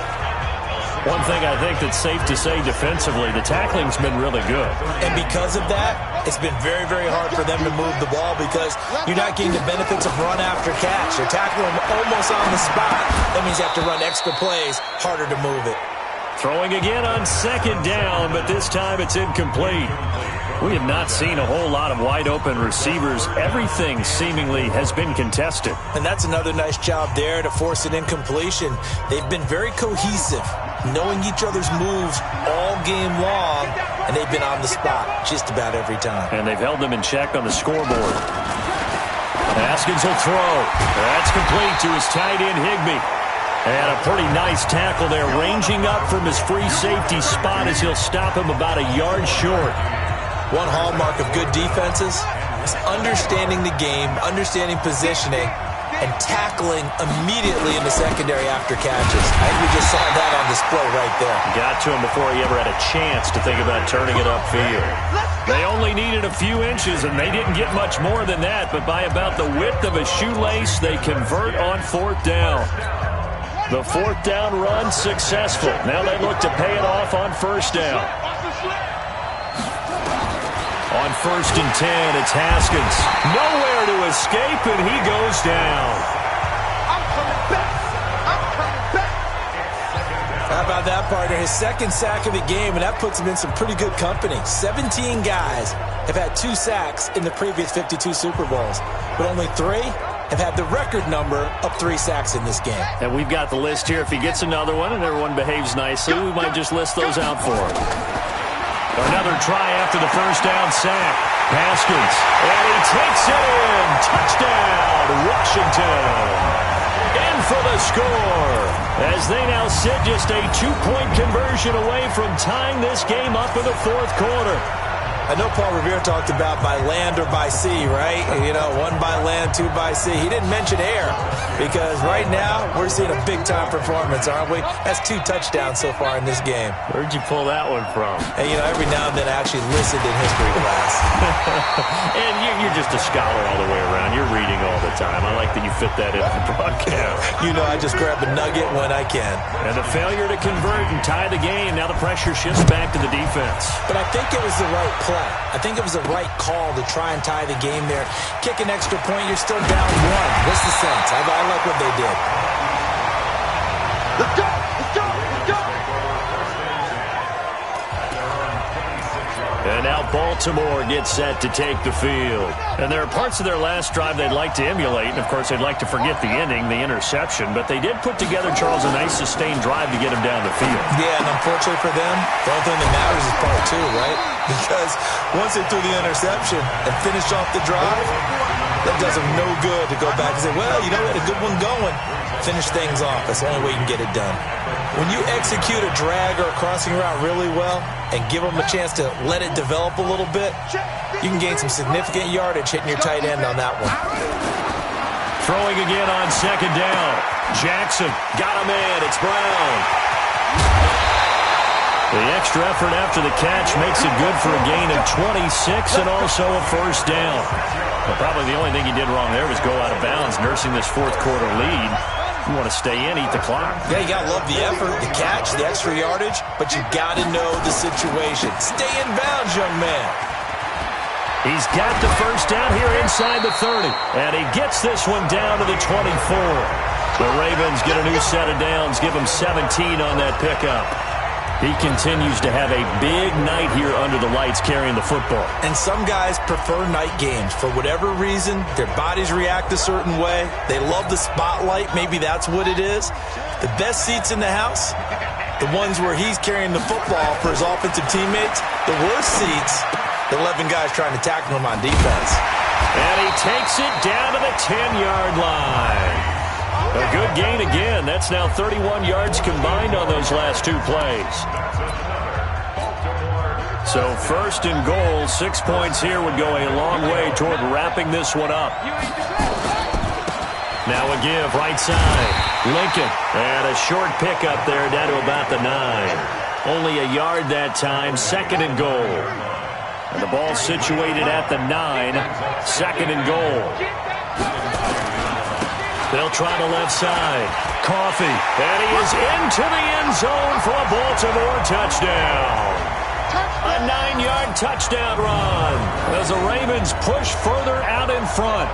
One thing I think that's safe to say defensively, the tackling's been really good. And because of that, it's been very, very hard for them to move the ball because you're not getting the benefits of run after catch. You're tackling them almost on the spot. That means you have to run extra plays, harder to move it. Throwing again on 2nd down, but this time it's incomplete. We have not seen a whole lot of wide-open receivers. Everything seemingly has been contested. And that's another nice job there to force an incompletion. They've been very cohesive, knowing each other's moves all game long, and they've been on the spot just about every time. And they've held them in check on the scoreboard. Haskins will throw. That's complete to his tight end, Higbee. And a pretty nice tackle there, ranging up from his free safety spot as he'll stop him about a yard short. One hallmark of good defenses is understanding the game, understanding positioning, and tackling immediately in the secondary after catches. I think we just saw that on display right there. Got to him before he ever had a chance to think about turning it upfield. They only needed a few inches, and they didn't get much more than that, but by about the width of a shoelace, they convert on 4th down. The 4th down run successful. Now they look to pay it off on 1st down. On 1st and 10, it's Haskins. Nowhere to escape, and he goes down. I'm coming back. I'm coming back. How about that, partner? His 2nd sack of the game, and that puts him in some pretty good company. 17 guys have had 2 sacks in the previous 52 Super Bowls, but only 3 have had the record number of 3 sacks in this game. And we've got the list here. If he gets another one and everyone behaves nicely, we might just list those out for him. Another try after the first down sack. Haskins, and he takes it in. Touchdown, Washington. In for the score, as they now sit just a 2-point conversion away from tying this game up in the 4th quarter. I know Paul Revere talked about by land or by sea, right? You know, 1 by land, 2 by sea. He didn't mention air because right now we're seeing a big-time performance, aren't we? That's 2 touchdowns so far in this game. Where'd you pull that one from? And, you know, every now and then I actually listened in history class. And you're just a scholar all the way around. You're reading all the time. I like that you fit that in the broadcast. You know, I just grab a nugget when I can. And the failure to convert and tie the game. Now the pressure shifts back to the defense. But I think it was the right play. I think it was the right call to try and tie the game there. Kick an extra point, you're still down 1. What's the sense? I like what they did. Let's go! Let's go! Let's go! Baltimore gets set to take the field. And there are parts of their last drive they'd like to emulate. And, of course, they'd like to forget the ending, the interception. But they did put together, Charles, a nice sustained drive to get them down the field. Yeah, and unfortunately for them, the only thing that matters is part two, right? Because once they threw the interception and finished off the drive, that does them no good to go back and say, well, you know, we had a good one going. Finish things off. That's the only way you can get it done. When you execute a drag or a crossing route really well and give them a chance to let it develop a little bit, you can gain some significant yardage hitting your tight end on that one. Throwing again on second down. Jackson got him in. It's Brown. The extra effort after the catch makes it good for a gain of 26 and also a first down. But probably the only thing he did wrong there was go out of bounds, nursing this fourth quarter lead. You want to stay in, eat the clock. Yeah, you got to love the effort, the catch, the extra yardage, but you got to know the situation. Stay in bounds, young man. He's got the first down here inside the 30, and he gets this one down to the 24. The Ravens get a new set of downs, give him 17 on that pickup. He continues to have a big night here under the lights carrying the football. And some guys prefer night games. For whatever reason, their bodies react a certain way. They love the spotlight. Maybe that's what it is. The best seats in the house, the ones where he's carrying the football for his offensive teammates. The worst seats, the 11 guys trying to tackle him on defense. And he takes it down to the 10-yard line. A good gain again. That's now 31 yards combined on those last two plays. So first and goal, 6 points here would go a long way toward wrapping this one up. Now a give, right side. Lincoln, and a short pickup there down to about the 9. Only a yard that time, second and goal. And the ball situated at the 9, second and goal. They'll try the left side. Coffee, and he is into the end zone for a Baltimore touchdown. A 9-yard touchdown run as the Ravens push further out in front.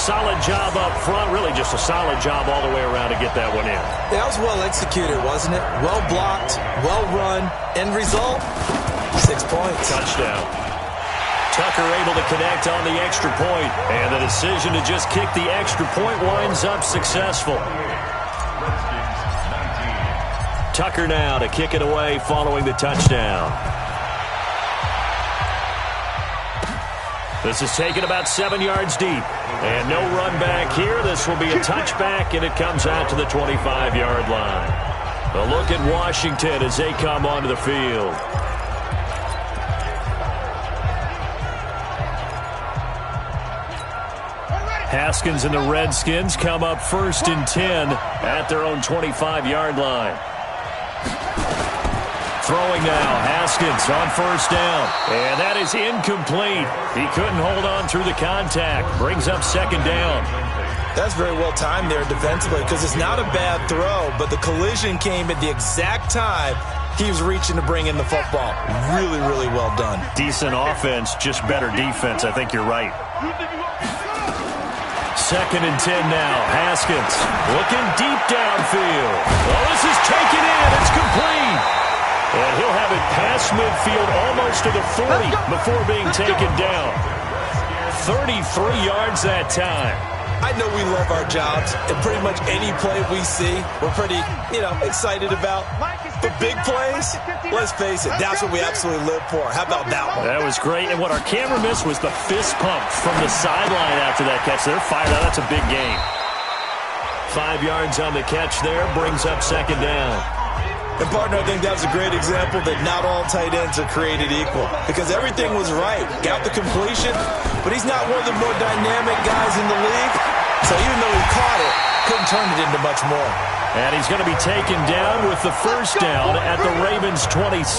Solid job up front, really just a solid job all the way around to get that one in. That was well executed, wasn't it? Well blocked, well run. End result, 6 points. Touchdown. Tucker able to connect on the extra point, and the decision to just kick the extra point winds up successful. Tucker now to kick it away following the touchdown. This is taken about 7 yards deep, and no run back here. This will be a touchback, and it comes out to the 25-yard line. A look at Washington as they come onto the field. Haskins and the Redskins come up first and 10 at their own 25-yard line. Throwing now, Haskins on first down, and that is incomplete. He couldn't hold on through the contact. Brings up second down. That's very well timed there defensively because it's not a bad throw, but the collision came at the exact time he was reaching to bring in the football. Really, really well done. Decent offense, just better defense. I think you're right. Second and 10 now. Haskins looking deep downfield. Well, this is taken in. It's complete. And he'll have it past midfield almost to the 40 before being taken down. 33 yards that time. I know we love our jobs, and pretty much any play we see, we're pretty, excited about. But big plays, let's face it, that's what we absolutely live for. How about that one? That was great, and what our camera missed was the fist pump from the sideline after that catch. They're fired out. That's a big gain. 5 yards on the catch there, brings up second down. And, partner, I think that was a great example that not all tight ends are created equal because everything was right. Got the completion, but he's not one of the more dynamic guys in the league. So even though he caught it, couldn't turn it into much more. And he's going to be taken down with the first down at the Ravens' 26.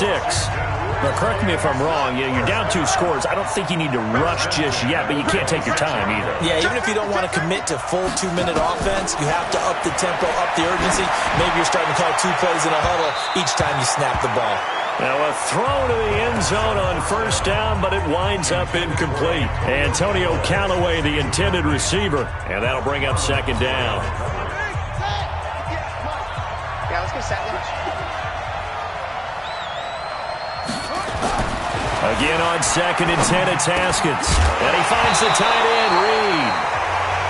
Now, correct me if I'm wrong. You're down 2 scores. I don't think you need to rush just yet, but you can't take your time either. Yeah, even if you don't want to commit to full 2-minute offense, you have to up the tempo, up the urgency. Maybe you're starting to call 2 plays in a huddle each time you snap the ball. Now a throw to the end zone on first down, but it winds up incomplete. Antonio Callaway, the intended receiver, and that'll bring up second down. Yeah, let's get set lunch. A Again on 2nd and 10, it's Haskins. And he finds the tight end, Reed.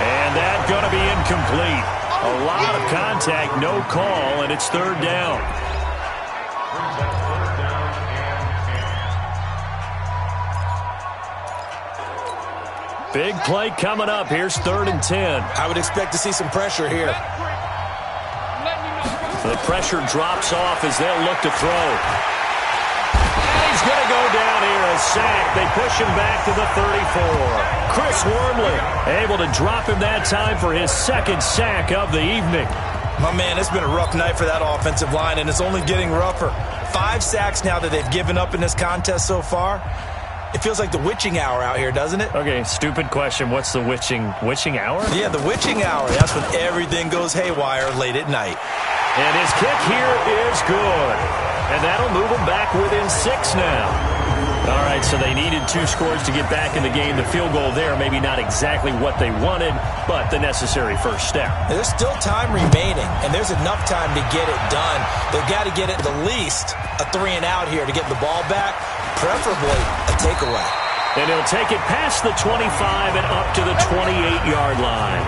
And that's going to be incomplete. A lot of contact, no call, and it's 3rd down. Big play coming up. Here's 3rd and 10. I would expect to see some pressure here. The pressure drops off as they'll look to throw. And he's going to go down here, a sack. They push him back to the 34. Chris Wormley able to drop him that time for his 2nd sack of the evening. My man, it's been a rough night for that offensive line, and it's only getting rougher. 5 sacks now that they've given up in this contest so far. It feels like the witching hour out here, doesn't it? Okay, stupid question. What's the witching hour? Yeah, the witching hour. That's when everything goes haywire late at night. And his kick here is good. And that'll move him back within 6 now. All right, so they needed 2 scores to get back in the game. The field goal there, maybe not exactly what they wanted, but the necessary first step. There's still time remaining, and there's enough time to get it done. They've got to get at the least a 3-and-out here to get the ball back, preferably a takeaway. And he'll take it past the 25 and up to the 28-yard line.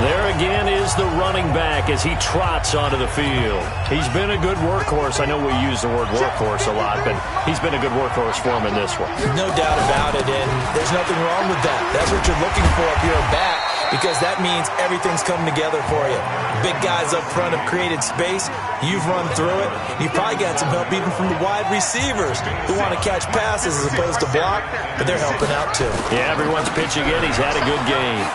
There again is the running back as he trots onto the field. He's been a good workhorse. I know we use the word workhorse a lot, but he's been a good workhorse for him in this one. No doubt about it, and there's nothing wrong with that. That's what you're looking for if you're a back, because that means everything's coming together for you. Big guys up front have created space. You've run through it. You've probably got some help even from the wide receivers who want to catch passes as opposed to block, but they're helping out too. Yeah, everyone's pitching in. He's had a good game.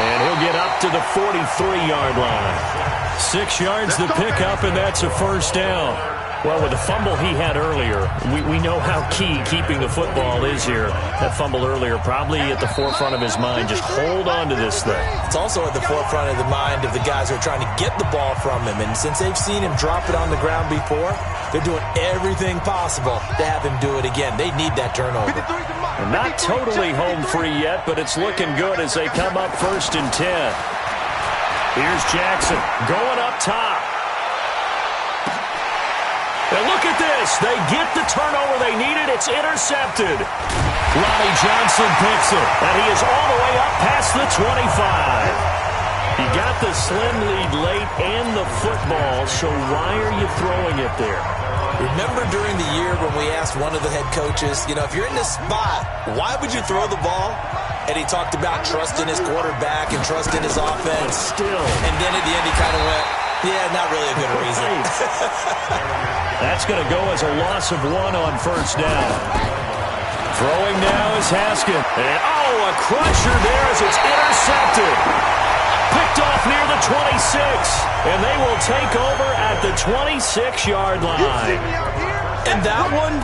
And he'll get up to the 43-yard line. 6 yards to pick up, and that's a first down. Well, with the fumble he had earlier, we know how key keeping the football is here. That fumble earlier probably at the forefront of his mind. Just hold on to this thing. It's also at the forefront of the mind of the guys who are trying to get the ball from him. And since they've seen him drop it on the ground before, they're doing everything possible to have him do it again. They need that turnover. And not totally home free yet, but it's looking good as they come up 1st and 10. Here's Jackson going up top. And look at this. They get the turnover they needed. It's intercepted. Ronnie Johnson picks it. And he is all the way up past the 25. He got the slim lead late and the football, so why are you throwing it there? Remember during the year when we asked one of the head coaches, if you're in this spot, why would you throw the ball? And he talked about trusting his quarterback and trusting his offense. Still. And then at the end he kind of went, yeah, not really a good reason. That's going to go as a loss of 1 on 1st down. Throwing now is Haskins. And, a cruncher there as it's intercepted. Picked off near the 26. And they will take over at the 26-yard line. And that one,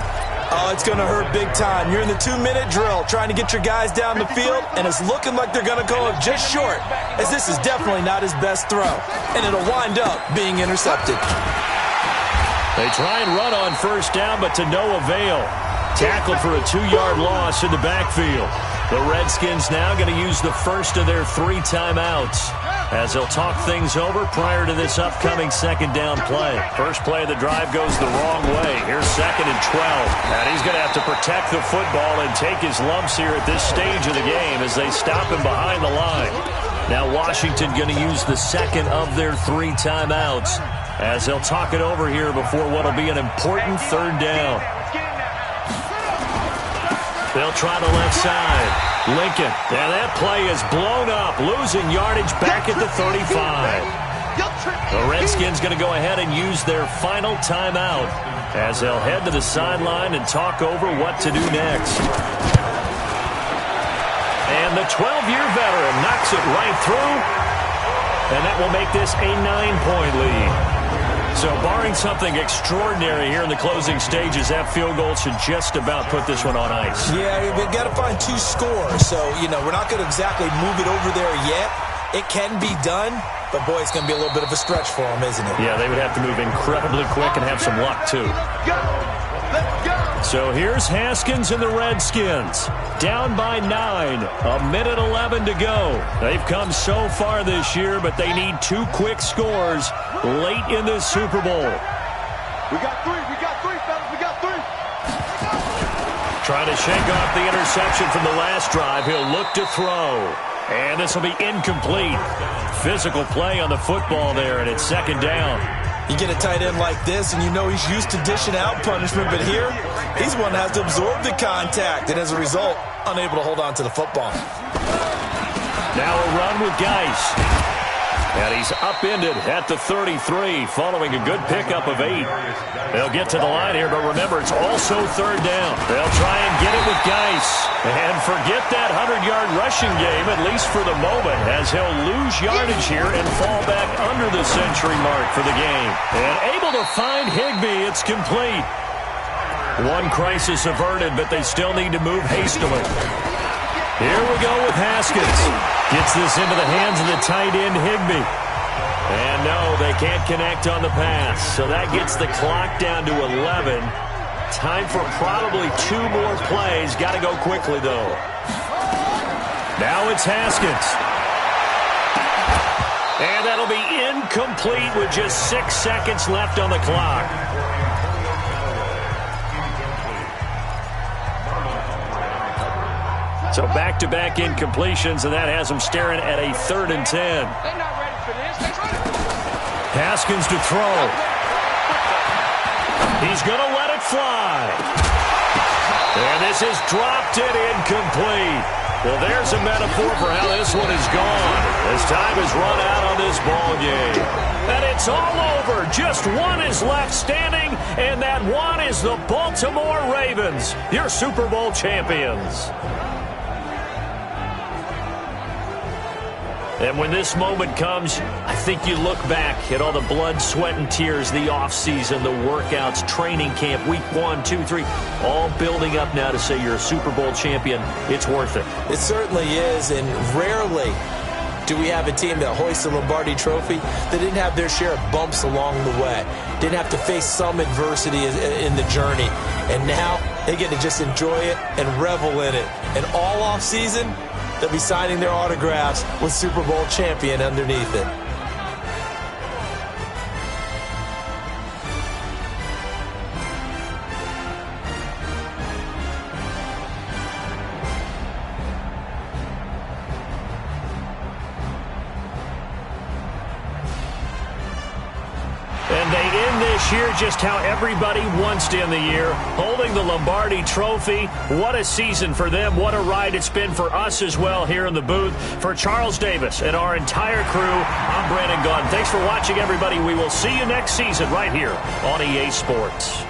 it's going to hurt big time. You're in the 2-minute drill trying to get your guys down the field, and it's looking like they're going to go up just short, as this is definitely not his best throw. And it'll wind up being intercepted. They try and run on 1st down, but to no avail. Tackled for a 2-yard loss in the backfield. The Redskins now going to use the first of their 3 timeouts as they'll talk things over prior to this upcoming 2nd down play. First play of the drive goes the wrong way. Here's 2nd and 12. And he's going to have to protect the football and take his lumps here at this stage of the game as they stop him behind the line. Now Washington going to use the 2nd of their 3 timeouts as they'll talk it over here before what will be an important 3rd down. They'll try the left side. Lincoln. And that play is blown up. Losing yardage back at the 35. The Redskins going to go ahead and use their final timeout as they'll head to the sideline and talk over what to do next. And the 12-year veteran knocks it right through. And that will make this a 9-point lead. So barring something extraordinary here in the closing stages, that field goal should just about put this one on ice. Yeah, we've got to find 2 scores. So, we're not going to exactly move it over there yet. It can be done, but boy, it's going to be a little bit of a stretch for them, isn't it? Yeah, they would have to move incredibly quick and have some luck, too. Let's go. So here's Haskins and the Redskins. Down by 9. 1:11 to go. They've come so far this year, but they need 2 quick scores late in this Super Bowl. We got 3. We got 3, fellas. We got 3. Trying to shake off the interception from the last drive. He'll look to throw. And this will be incomplete. Physical play on the football there, and it's 2nd down. You get a tight end like this, and you know he's used to dishing out punishment, but here, he's one that has to absorb the contact, and as a result, unable to hold on to the football. Now a run with Geis. And he's upended at the 33, following a good pickup of 8. They'll get to the line here, but remember, it's also 3rd down. They'll try and get it with Geis. And forget that 100-yard rushing game, at least for the moment, as he'll lose yardage here and fall back under the century mark for the game. And able to find Higbee, it's complete. One crisis averted, but they still need to move hastily. Here we go with Haskins. Gets this into the hands of the tight end, Higbee. And no, they can't connect on the pass. So that gets the clock down to 11. Time for probably 2 more plays. Got to go quickly, though. Now it's Haskins. And that'll be incomplete with just 6 seconds left on the clock. So back-to-back incompletions, and that has them staring at a 3rd and 10. They're not ready for this. Haskins to throw. He's going to let it fly. And this is dropped it incomplete. Well, there's a metaphor for how this one is gone. As time has run out on this ball game. And it's all over. Just one is left standing, and that one is the Baltimore Ravens, your Super Bowl champions. And when this moment comes, I think you look back at all the blood, sweat, and tears, the offseason, the workouts, training camp, week 1, 2, 3, all building up now to say you're a Super Bowl champion. It's worth it. It certainly is, and rarely do we have a team that hoists the Lombardi Trophy that didn't have their share of bumps along the way, didn't have to face some adversity in the journey, and now they get to just enjoy it and revel in it. And all offseason, they'll be signing their autographs with Super Bowl champion underneath it. And they end this year just how everybody wants to end the year, holding the Lombardi Trophy. What a season for them. What a ride it's been for us as well here in the booth. For Charles Davis and our entire crew, I'm Brandon Gaudin. Thanks for watching, everybody. We will see you next season right here on EA Sports.